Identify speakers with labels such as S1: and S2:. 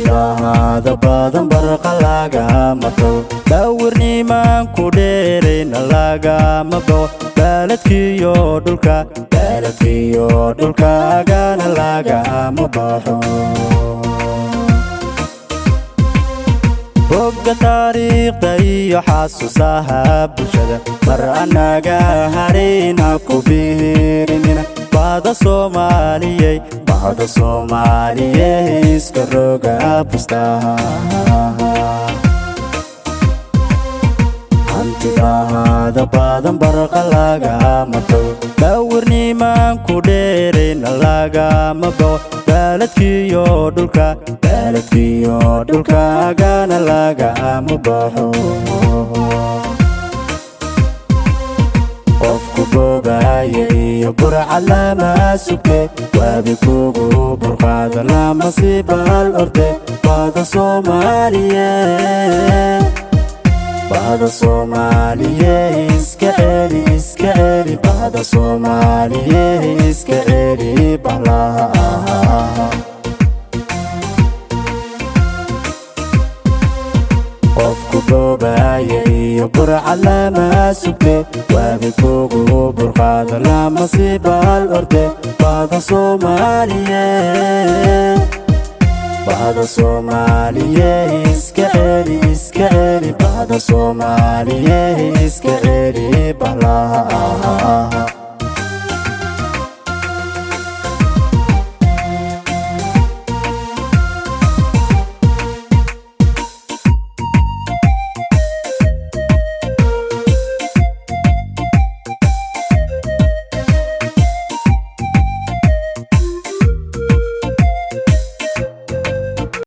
S1: هذا بدن برق لاقا مطو دورني ما كوديرين لاقا مبو بلدكيو دولكا غانا لاقا مباحو بوغا تاريخ دايو حاسوساها بلشدا مر اناغا هارينا كوبيرينينا بعد صوماليي اسكروغا بستاها هذا بدن برق لاقا مطو دورني ما كوديرين لاقا مبو بلدكيو دولكا غانا لاقا مباحو qofku boogaayo burca lama suge waabi kugu burqaada lama siibal orde baada Soomaaliye iska celi baada Soomaaliye iska celi balaha qofku boogaayo burca lama suge waabi kugu burqaada lama siibal orde baada Soomaaliye iska celi baada Soomaaliye iska celi balaha